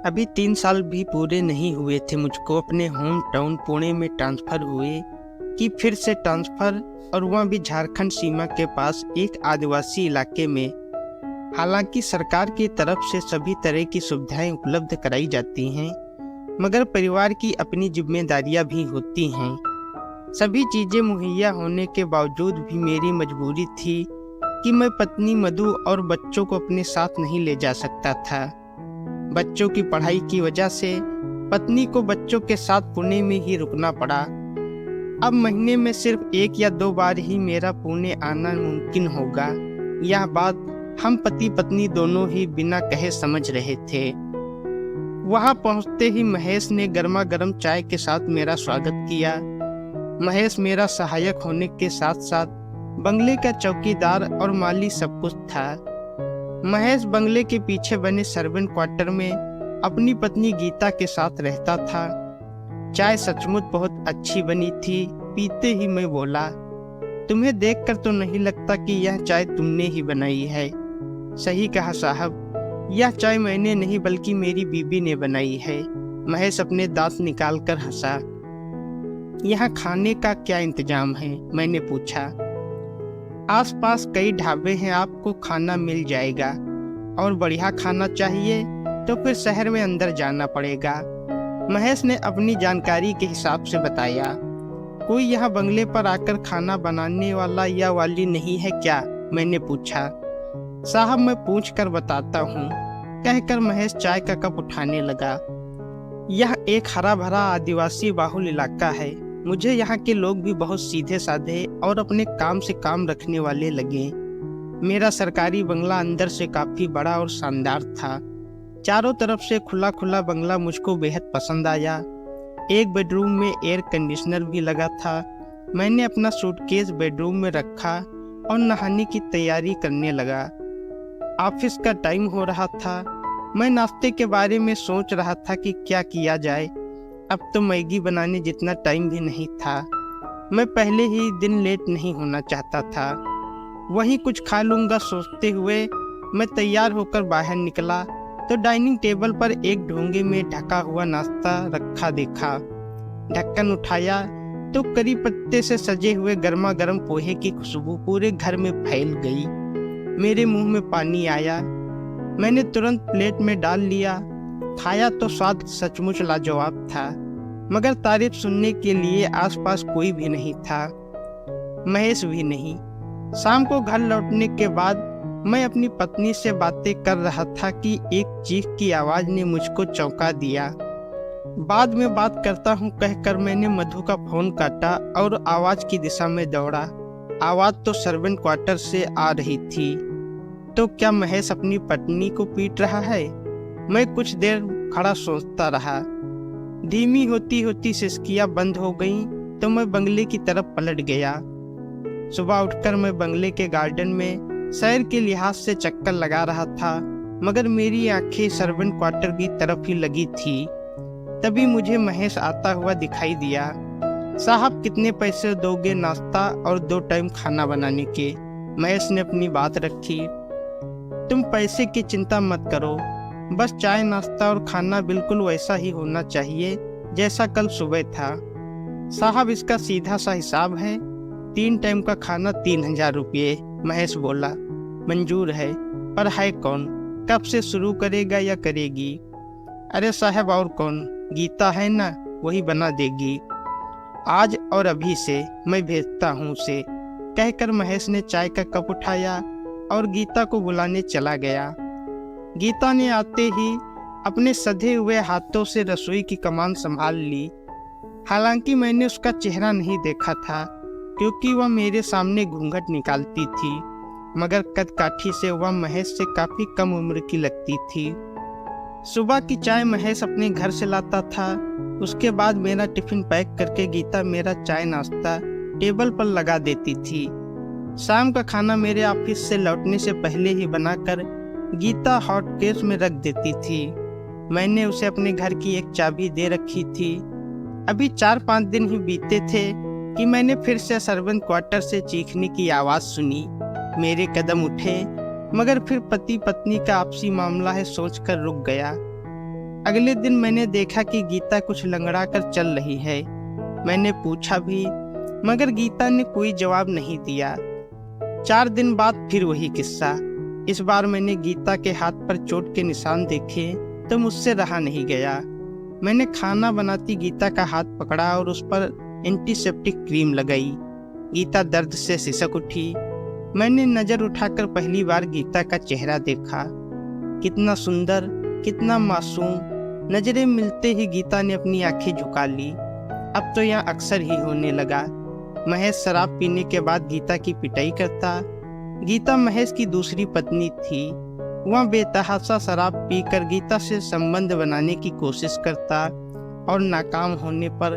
अभी 3 साल भी पूरे नहीं हुए थे मुझको अपने होम टाउन पुणे में ट्रांसफ़र हुए कि फिर से ट्रांसफ़र, और वह भी झारखंड सीमा के पास एक आदिवासी इलाके में। हालांकि सरकार की तरफ से सभी तरह की सुविधाएं उपलब्ध कराई जाती हैं, मगर परिवार की अपनी जिम्मेदारियां भी होती हैं। सभी चीज़ें मुहैया होने के बावजूद भी मेरी मजबूरी थी कि मैं पत्नी मधु और बच्चों को अपने साथ नहीं ले जा सकता था। बच्चों की पढ़ाई की वजह से पत्नी को बच्चों के साथ पुणे में ही रुकना पड़ा। अब महीने में सिर्फ 1 या 2 बार ही मेरा पुणे आना मुमकिन होगा। यह बात हम पति पत्नी दोनों ही बिना कहे समझ रहे थे। वहां पहुंचते ही महेश ने गर्मा गर्म चाय के साथ मेरा स्वागत किया। महेश मेरा सहायक होने के साथ साथ बंगले का चौकीदार और माली सब कुछ था। महेश बंगले के पीछे बने सर्वेंट क्वार्टर में अपनी पत्नी गीता के साथ रहता था। चाय सचमुच बहुत अच्छी बनी थी। पीते ही मैं बोला, तुम्हें देखकर तो नहीं लगता कि यह चाय तुमने ही बनाई है। सही कहा साहब, यह चाय मैंने नहीं बल्कि मेरी बीबी ने बनाई है। महेश अपने दांत निकालकर हंसा। यहाँ खाने का क्या इंतजाम है? मैंने पूछा। आसपास कई ढाबे हैं, आपको खाना मिल जाएगा। और बढ़िया खाना चाहिए तो फिर शहर में अंदर जाना पड़ेगा। महेश ने अपनी जानकारी के हिसाब से बताया। कोई यहाँ बंगले पर आकर खाना बनाने वाला या वाली नहीं है क्या? मैंने पूछा। साहब मैं पूछ कर बताता हूँ, कहकर महेश चाय का कप उठाने लगा। यह एक हरा भरा आदिवासी बाहुल इलाका है। मुझे यहाँ के लोग भी बहुत सीधे साधे और अपने काम से काम रखने वाले लगे। मेरा सरकारी बंगला अंदर से काफी बड़ा और शानदार था। चारों तरफ से खुला खुला बंगला मुझको बेहद पसंद आया। एक बेडरूम में एयर कंडीशनर भी लगा था। मैंने अपना सूटकेस बेडरूम में रखा और नहाने की तैयारी करने लगा। ऑफिस का टाइम हो रहा था। मैं नाश्ते के बारे में सोच रहा था कि क्या किया जाए। अब तो मैगी बनाने जितना टाइम भी नहीं था। मैं पहले ही दिन लेट नहीं होना चाहता था। वहीं कुछ खा लूँगा सोचते हुए मैं तैयार होकर बाहर निकला तो डाइनिंग टेबल पर एक ढोंगे में ढका हुआ नाश्ता रखा देखा। ढक्कन उठाया तो करी पत्ते से सजे हुए गर्मा गर्म पोहे की खुशबू पूरे घर में फैल गई। मेरे मुंह में पानी आया। मैंने तुरंत प्लेट में डाल लिया। खाया तो स्वाद सचमुच लाजवाब था, मगर तारीफ सुनने के लिए आसपास कोई भी नहीं था, महेश भी नहीं। शाम को घर लौटने के बाद मैं अपनी पत्नी से बातें कर रहा था कि एक चीख की आवाज ने मुझको चौंका दिया। बाद में बात करता हूँ कहकर मैंने मधु का फोन काटा और आवाज की दिशा में दौड़ा। आवाज तो सर्वेंट क्वार्टर से आ रही थी। तो क्या महेश अपनी पत्नी को पीट रहा है? मैं कुछ देर खड़ा सोचता रहा। धीमी होती होती सिसकियां बंद हो गईं तो मैं बंगले की तरफ पलट गया। सुबह उठकर मैं बंगले के गार्डन में सैर के लिहाज से चक्कर लगा रहा था, मगर मेरी आंखें सर्वेंट क्वार्टर की तरफ ही लगी थी। तभी मुझे महेश आता हुआ दिखाई दिया। साहब कितने पैसे दोगे नाश्ता और 2 टाइम खाना बनाने के? महेश ने अपनी बात रखी। तुम पैसे की चिंता मत करो, बस चाय नाश्ता और खाना बिल्कुल वैसा ही होना चाहिए जैसा कल सुबह था। साहब इसका सीधा सा हिसाब है, 3 टाइम का खाना 3000 रुपये। महेश बोला। मंजूर है, पर है कौन? कब से शुरू करेगा या करेगी? अरे साहब और कौन, गीता है ना, वही बना देगी। आज और अभी से मैं भेजता हूँ उसे, कहकर महेश ने चाय का कप उठाया और गीता को बुलाने चला गया। गीता ने आते ही अपने सधे हुए हाथों से रसोई की कमान संभाल ली। हालांकि मैंने उसका चेहरा नहीं देखा था क्योंकि वह मेरे सामने घूंघट निकालती थी, मगर कद काठी से वह महेश से काफी कम उम्र की लगती थी। सुबह की चाय महेश अपने घर से लाता था। उसके बाद मेरा टिफिन पैक करके गीता मेरा चाय नाश्ता टेबल पर लगा देती थी। शाम का खाना मेरे ऑफिस से लौटने से पहले ही बनाकर गीता हॉटकेस में रख देती थी। मैंने उसे अपने घर की एक चाबी दे रखी थी। अभी 4-5 दिन ही बीते थे कि मैंने फिर से सर्वेंट क्वार्टर से चीखने की आवाज सुनी। मेरे कदम उठे, मगर फिर पति पत्नी का आपसी मामला है सोचकर रुक गया। अगले दिन मैंने देखा कि गीता कुछ लंगड़ा कर चल रही है। मैंने पूछा भी, मगर गीता ने कोई जवाब नहीं दिया। 4 दिन बाद फिर वही किस्सा। इस बार मैंने गीता के हाथ पर चोट के निशान देखे तो मुझसे रहा नहीं गया। मैंने खाना बनाती गीता का हाथ पकड़ा और उस पर एंटीसेप्टिक क्रीम लगाई। गीता दर्द से सिसक उठी। मैंने नजर उठाकर पहली बार गीता का चेहरा देखा। कितना सुंदर, कितना मासूम। नजरें मिलते ही गीता ने अपनी आंखें झुका ली। अब तो यह अक्सर ही होने लगा। महेश शराब पीने के बाद गीता की पिटाई करता। गीता महेश की दूसरी पत्नी थी। वह बेतहाशा शराब पीकर गीता से संबंध बनाने की कोशिश करता और नाकाम होने पर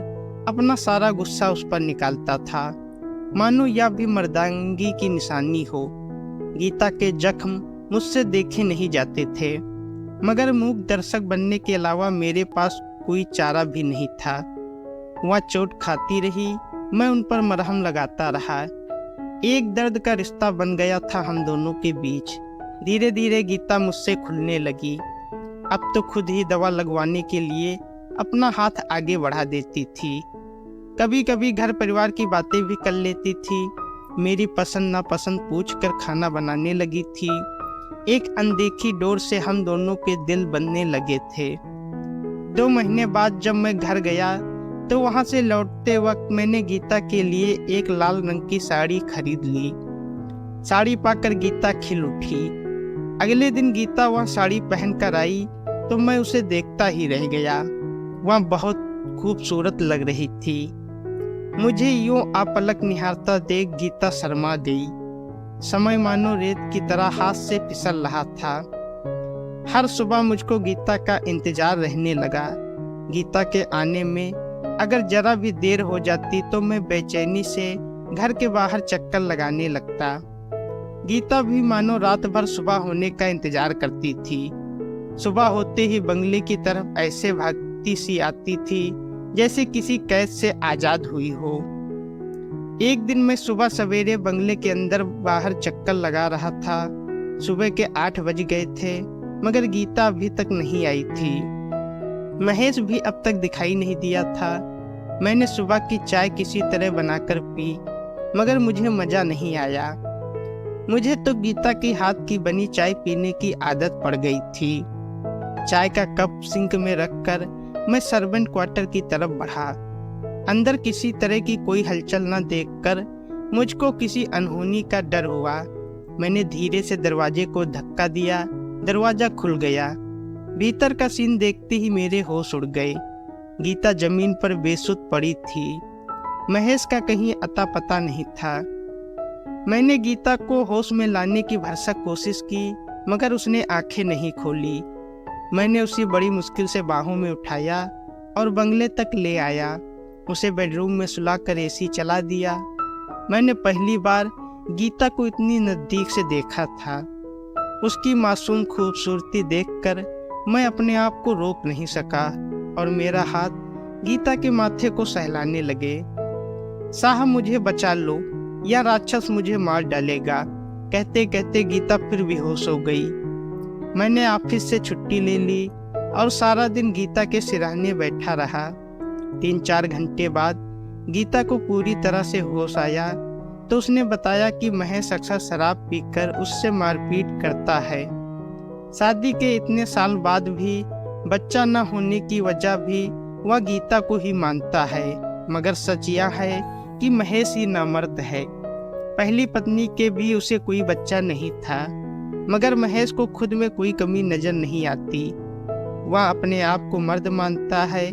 अपना सारा गुस्सा उस पर निकालता था, मानो यह भी मर्दांगी की निशानी हो। गीता के जख्म मुझसे देखे नहीं जाते थे, मगर मूक दर्शक बनने के अलावा मेरे पास कोई चारा भी नहीं था। वह चोट खाती रही, मैं उन पर मरहम लगाता रहा। एक दर्द का रिश्ता बन गया था हम दोनों के बीच। धीरे धीरे गीता मुझसे खुलने लगी। अब तो खुद ही दवा लगवाने के लिए अपना हाथ आगे बढ़ा देती थी। कभी कभी घर परिवार की बातें भी कर लेती थी। मेरी पसंद नापसंद पूछकर खाना बनाने लगी थी। एक अनदेखी डोर से हम दोनों के दिल बनने लगे थे। 2 महीने बाद जब मैं घर गया तो वहां से लौटते वक्त मैंने गीता के लिए एक लाल रंग की साड़ी खरीद ली। साड़ी पाकर गीता खिल उठी। अगले दिन गीता वह साड़ी पहनकर आई तो मैं उसे देखता ही रह गया। वह बहुत खूबसूरत लग रही थी। मुझे यूं आपलक निहारता देख गीता शर्मा गई। समय मानो रेत की तरह हाथ से फिसल रहा था। हर सुबह मुझको गीता का इंतजार रहने लगा। गीता के आने में अगर जरा भी देर हो जाती तो मैं बेचैनी से घर के बाहर चक्कर लगाने लगता। गीता भी मानो रात भर सुबह होने का इंतजार करती थी। सुबह होते ही बंगले की तरफ ऐसे भागती सी आती थी जैसे किसी कैद से आजाद हुई हो। एक दिन मैं सुबह सवेरे बंगले के अंदर बाहर चक्कर लगा रहा था। सुबह के 8 बज गए थे, मगर गीता अभी तक नहीं आई थी। महेश भी अब तक दिखाई नहीं दिया था। मैंने सुबह की चाय किसी तरह बनाकर पी, मगर मुझे मजा नहीं आया। मुझे तो गीता की हाथ की बनी चाय पीने की आदत पड़ गई थी। चाय का कप सिंक में रखकर मैं सर्वेंट क्वार्टर की तरफ बढ़ा। अंदर किसी तरह की कोई हलचल न देखकर मुझको किसी अनहोनी का डर हुआ। मैंने धीरे से दरवाजे को धक्का दिया। दरवाजा खुल गया। भीतर का सीन देखते ही मेरे होश उड़ गए। गीता जमीन पर बेसुध पड़ी थी। महेश का कहीं अता पता नहीं था। मैंने गीता को होश में लाने की भरसक कोशिश की, मगर उसने आंखें नहीं खोली। मैंने उसे बड़ी मुश्किल से बाहों में उठाया और बंगले तक ले आया। उसे बेडरूम में सुलाकर एसी चला दिया। मैंने पहली बार गीता को इतनी नज़दीक से देखा था। उसकी मासूम खूबसूरती देखकर मैं अपने आप को रोक नहीं सका और मेरा हाथ गीता के माथे को सहलाने लगे। साहब मुझे बचा लो या राक्षस मुझे मार डालेगा, कहते कहते गीता फिर बेहोश हो गई। मैंने ऑफिस से छुट्टी ले ली और सारा दिन गीता के सिरहाने बैठा रहा। 3-4 घंटे बाद गीता को पूरी तरह से होश आया तो उसने बताया कि महेश अक्सर शराब पीकर उससे मारपीट करता है। शादी के इतने साल बाद भी बच्चा न होने की वजह भी वह गीता को ही मानता है, मगर सच यह है कि महेश ही नामर्द है। पहली पत्नी के भी उसे कोई बच्चा नहीं था, मगर महेश को खुद में कोई कमी नजर नहीं आती। वह अपने आप को मर्द मानता है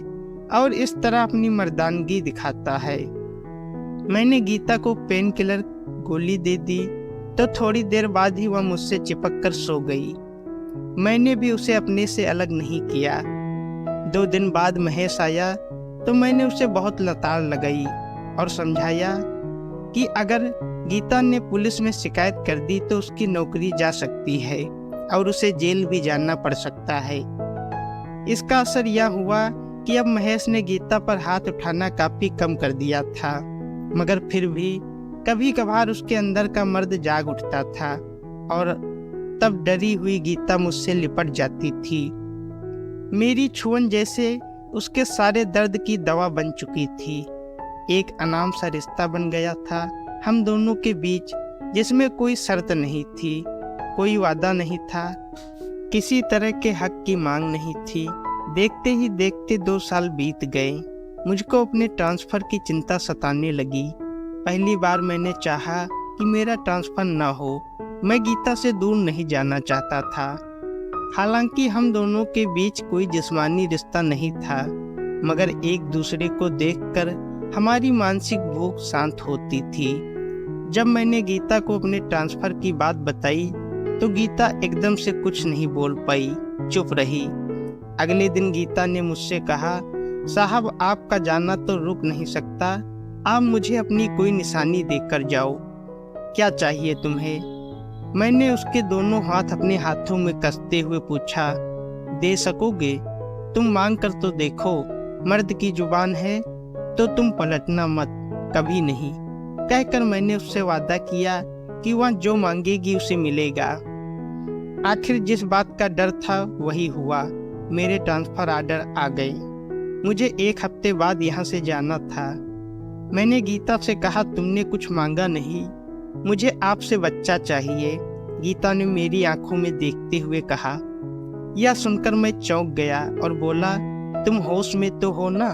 और इस तरह अपनी मर्दानगी दिखाता है। मैंने गीता को पेन किलर गोली दे दी तो थोड़ी देर बाद ही वह मुझसे चिपक कर सो गई। मैंने भी उसे अपने से अलग नहीं किया। 2 दिन बाद महेश आया तो मैंने उसे बहुत लताड़ लगाई और समझाया कि अगर गीता ने पुलिस में शिकायत कर दी तो उसकी नौकरी जा सकती है और उसे जेल भी जाना पड़ सकता है। इसका असर यह हुआ कि अब महेश ने गीता पर हाथ उठाना काफी कम कर दिया था, मगर फिर भी कभी कभार उसके अंदर का मर्द जाग उठता था और तब डरी हुई गीता मुझसे लिपट जाती थी। मेरी छुअन जैसे उसके सारे दर्द की दवा बन चुकी थी। एक अनाम सा रिश्ता बन गया था हम दोनों के बीच, जिसमें कोई शर्त नहीं थी, कोई वादा नहीं था, किसी तरह के हक की मांग नहीं थी। देखते ही देखते 2 साल बीत गए। मुझको अपने ट्रांसफ़र की चिंता सताने लगी। पहली बार मैंने चाहा कि मेरा ट्रांसफ़र ना हो। मैं गीता से दूर नहीं जाना चाहता था। हालांकि हम दोनों के बीच कोई जिस्मानी रिश्ता नहीं था, मगर एक दूसरे को देखकर हमारी मानसिक भूख शांत होती थी। जब मैंने गीता को अपने ट्रांसफ़र की बात बताई तो गीता एकदम से कुछ नहीं बोल पाई, चुप रही। अगले दिन गीता ने मुझसे कहा, साहब आपका जाना तो रुक नहीं सकता, आप मुझे अपनी कोई निशानी देकर जाओ। क्या चाहिए तुम्हें? मैंने उसके दोनों हाथ अपने हाथों में कसते हुए पूछा, दे सकोगे? तुम मांग कर तो देखो, मर्द की जुबान है तो तुम पलटना मत, कभी नहीं। कहकर मैंने उससे वादा किया कि वह जो मांगेगी उसे मिलेगा। आखिर जिस बात का डर था वही हुआ। मेरे ट्रांसफ़र ऑर्डर आ गए। मुझे 1 हफ्ते बाद यहाँ से जाना था। मैंने गीता से कहा, तुमने कुछ मांगा नहीं, मुझे आपसे बच्चा चाहिए। गीता ने मेरी आंखों में देखते हुए कहा। यह सुनकर मैं चौंक गया और बोला, तुम होश में तो हो ना?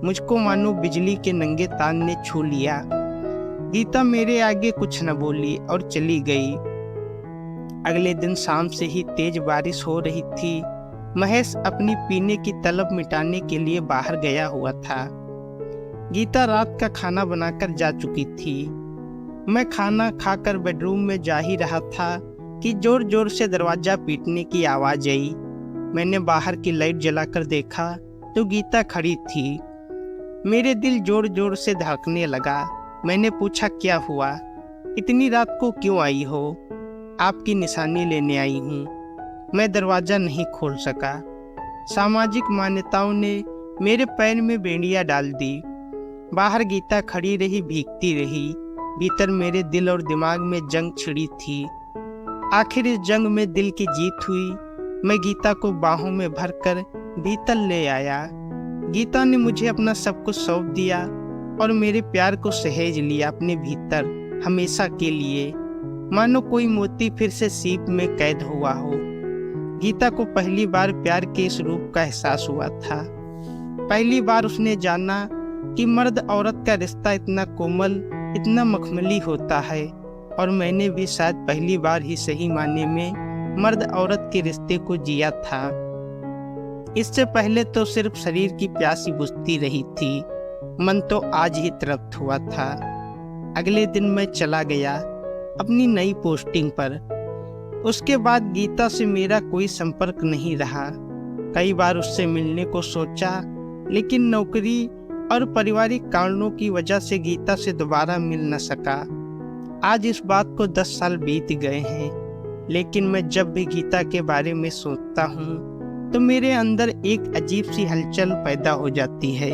मुझको मानो बिजली के नंगे तार ने छू लिया। गीता मेरे आगे कुछ न बोली और चली गई। अगले दिन शाम से ही तेज बारिश हो रही थी। महेश अपनी पीने की तलब मिटाने के लिए बाहर गया हुआ था। गीता रात का खाना बनाकर जा चुकी थी। मैं खाना खाकर बेडरूम में जा ही रहा था कि जोर जोर से दरवाजा पीटने की आवाज आई। मैंने बाहर की लाइट जलाकर देखा तो गीता खड़ी थी। मेरे दिल जोर जोर से धड़कने लगा। मैंने पूछा, क्या हुआ? इतनी रात को क्यों आई हो? आपकी निशानी लेने आई हूँ। मैं दरवाज़ा नहीं खोल सका। सामाजिक मान्यताओं ने मेरे पैर में बेड़ियाँ डाल दी। बाहर गीता खड़ी रही, भीगती रही। भीतर मेरे दिल और दिमाग में जंग छिड़ी थी। आखिर इस जंग में दिल की जीत हुई। मैं गीता को बाहों में भरकर भीतर ले आया। गीता ने मुझे अपना सब कुछ सौंप दिया और मेरे प्यार को सहेज लिया अपने भीतर हमेशा के लिए, मानो कोई मोती फिर से सीप में कैद हुआ हो। गीता को पहली बार प्यार के इस रूप का एहसास हुआ था। पहली बार उसने जाना कि मर्द औरत का रिश्ता इतना कोमल, इतना मखमली होता है। और मैंने भी शायद पहली बार ही सही मायने में मर्द औरत के रिश्ते को जिया था। इससे पहले तो सिर्फ शरीर की प्यासी बुझती रही थी, मन तो आज ही तृप्त हुआ था। अगले दिन मैं चला गया अपनी नई पोस्टिंग पर। उसके बाद गीता से मेरा कोई संपर्क नहीं रहा। कई बार उससे मिलने को सोचा, लेकिन नौकरी और पारिवारिक कारणों की वजह से गीता से दोबारा मिल न सका। आज इस बात को 10 साल बीत गए हैं, लेकिन मैं जब भी गीता के बारे में सोचता हूँ तो मेरे अंदर एक अजीब सी हलचल पैदा हो जाती है।